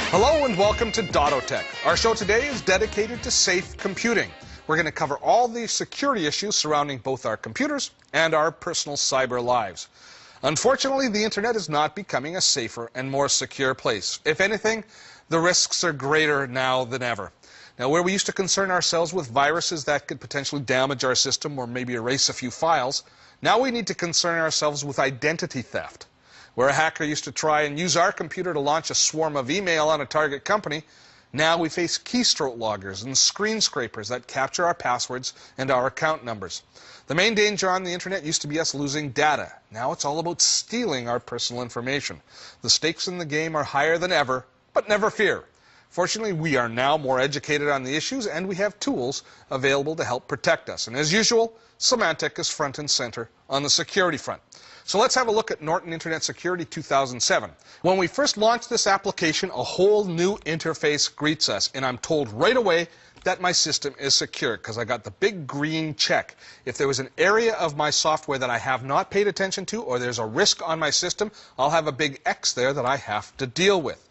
Hello and welcome to Dotto Tech. Our show today is dedicated to safe computing. We're going to cover all the security issues surrounding both our computers and our personal cyber lives. Unfortunately, the internet is not becoming a safer and more secure place. If anything, the risks are greater now than ever. Now, where we used to concern ourselves with viruses that could potentially damage our system or maybe erase a few files, now we need to concern ourselves with identity theft. Where a hacker used to try and use our computer to launch a swarm of email on a target company, now we face keystroke loggers and screen scrapers that capture our passwords and our account numbers. The main danger on the internet used to be us losing data. Now it's all about stealing our personal information. The stakes in the game are higher than ever, but never fear. Fortunately, we are now more educated on the issues, and we have tools available to help protect us. And as usual, Symantec is front and center on the security front. So let's have a look at Norton Internet Security 2007. When we first launched this application, a whole new interface greets us, and I'm told right away that my system is secure because I got the big green check. If there was an area of my software that I have not paid attention to, or there's a risk on my system, I'll have a big X there that I have to deal with.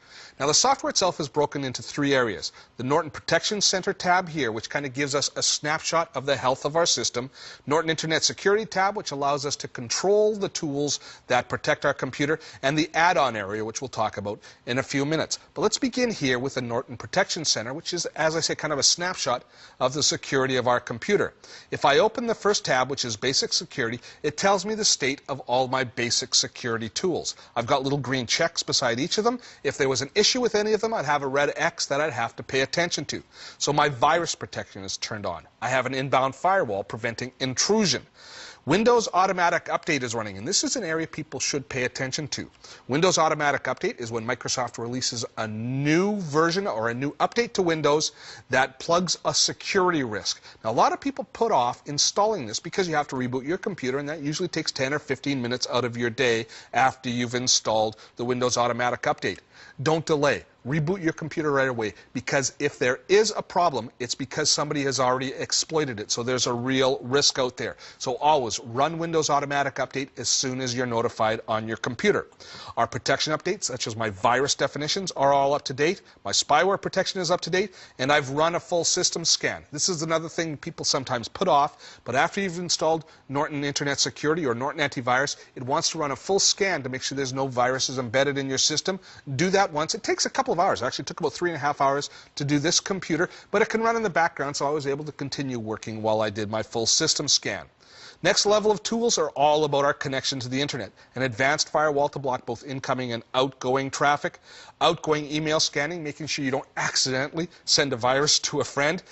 Now, the software itself is broken into three areas. The Norton Protection Center tab here, which kind of gives us a snapshot of the health of our system. Norton Internet Security tab, which allows us to control the tools that protect our computer. And the add-on area, which we'll talk about in a few minutes. But let's begin here with the Norton Protection Center, which is, as I say, kind of a snapshot of the security of our computer. If I open the first tab, which is Basic Security, it tells me the state of all my basic security tools. I've got little green checks beside each of them. If there was an issue with any of them, I'd have a red X that I'd have to pay attention to. So my virus protection is turned on. I have an inbound firewall preventing intrusion. Windows Automatic Update is running, and this is an area people should pay attention to. Windows Automatic Update is when Microsoft releases a new version or a new update to Windows that plugs a security risk. Now, a lot of people put off installing this because you have to reboot your computer, and that usually takes 10 or 15 minutes out of your day after you've installed the Windows Automatic Update. Don't delay. Reboot your computer right away, because if there is a problem, it's because somebody has already exploited it. So there's a real risk out there. So always run Windows Automatic Update as soon as you're notified on your computer. Our protection updates, such as my virus definitions, are all up to date. My spyware protection is up to date, and I've run a full system scan. This is another thing people sometimes put off, but after you've installed Norton Internet Security or Norton Antivirus, it wants to run a full scan to make sure there's no viruses embedded in your system. Do that once. It takes a couple of hours. It actually took about 3.5 hours to do this computer, but it can run in the background, so I was able to continue working while I did my full system scan. Next level of tools are all about our connection to the internet. An advanced firewall to block both incoming and outgoing traffic. Outgoing email scanning, making sure you don't accidentally send a virus to a friend.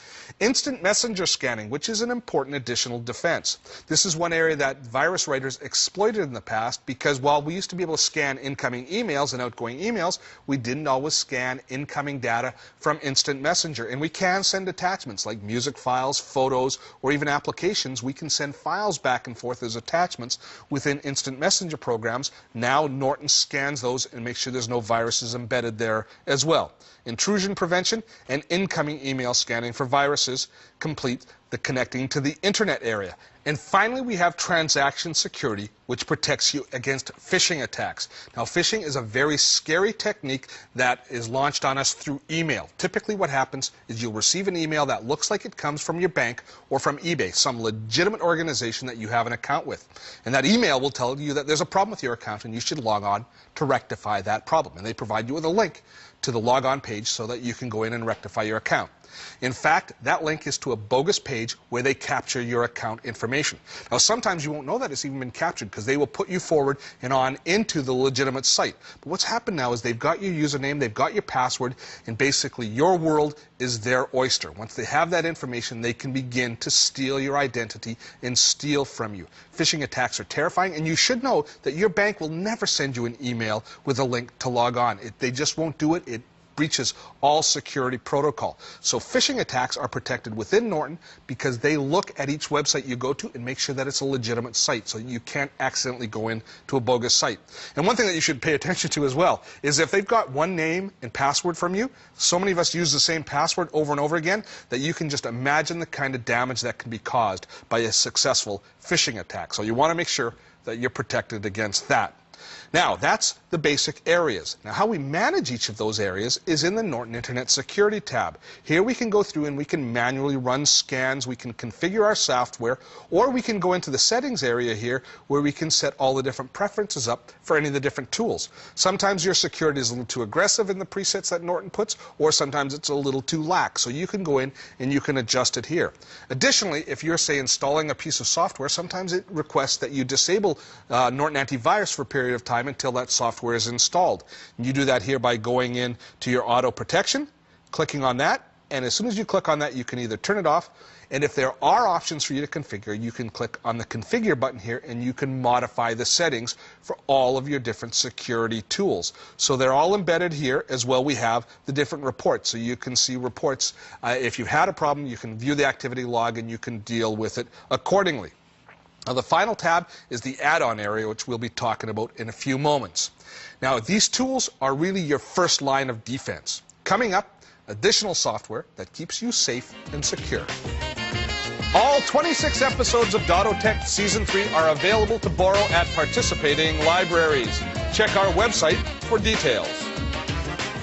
Instant messenger scanning, which is an important additional defense. This is one area that virus writers exploited in the past, because while we used to be able to scan incoming emails and outgoing emails, we didn't always scan incoming data from instant messenger. And we can send attachments like music files, photos, or even applications. We can send files back and forth as attachments within instant messenger programs. Now Norton scans those and makes sure there's no viruses embedded there as well. Intrusion prevention and incoming email scanning for viruses complete the connecting to the internet area. And finally, we have transaction security, which protects you against phishing attacks. Now, phishing is a very scary technique that is launched on us through email. Typically, what happens is you'll receive an email that looks like it comes from your bank or from eBay, some legitimate organization that you have an account with. And that email will tell you that there's a problem with your account and you should log on to rectify that problem. And they provide you with a link to the logon page so that you can go in and rectify your account. In fact, that link is to a bogus page where they capture your account information. Now, sometimes you won't know that it's even been captured because they will put you forward and on into the legitimate site. But what's happened now is they've got your username, they've got your password, and basically your world is their oyster. Once they have that information, they can begin to steal your identity and steal from you. Phishing attacks are terrifying, and you should know that your bank will never send you an email with a link to log on. They just won't do it. It breaches all security protocol. So phishing attacks are protected within Norton because they look at each website you go to and make sure that it's a legitimate site, so you can't accidentally go into a bogus site. And one thing that you should pay attention to as well is if they've got one name and password from you, so many of us use the same password over and over again that you can just imagine the kind of damage that can be caused by a successful phishing attack. So you want to make sure that you're protected against that. Now, that's the basic areas. Now, how we manage each of those areas is in the Norton Internet Security tab. Here we can go through and we can manually run scans, we can configure our software, or we can go into the settings area here where we can set all the different preferences up for any of the different tools. Sometimes your security is a little too aggressive in the presets that Norton puts, or sometimes it's a little too lax. So you can go in and you can adjust it here. Additionally, if you're, say, installing a piece of software, sometimes it requests that you disable Norton Antivirus for a period of time until that software is installed. And you do that here by going in to your auto protection, clicking on that, and as soon as you click on that, you can either turn it off, and if there are options for you to configure, you can click on the configure button here and you can modify the settings for all of your different security tools. So they're all embedded here. As well, we have the different reports, so you can see reports. If you've had a problem, you can view the activity log and you can deal with it accordingly. Now, the final tab is the add-on area, which we'll be talking about in a few moments. Now, these tools are really your first line of defense. Coming up, additional software that keeps you safe and secure. All 26 episodes of Dotto Tech Season 3 are available to borrow at participating libraries. Check our website for details.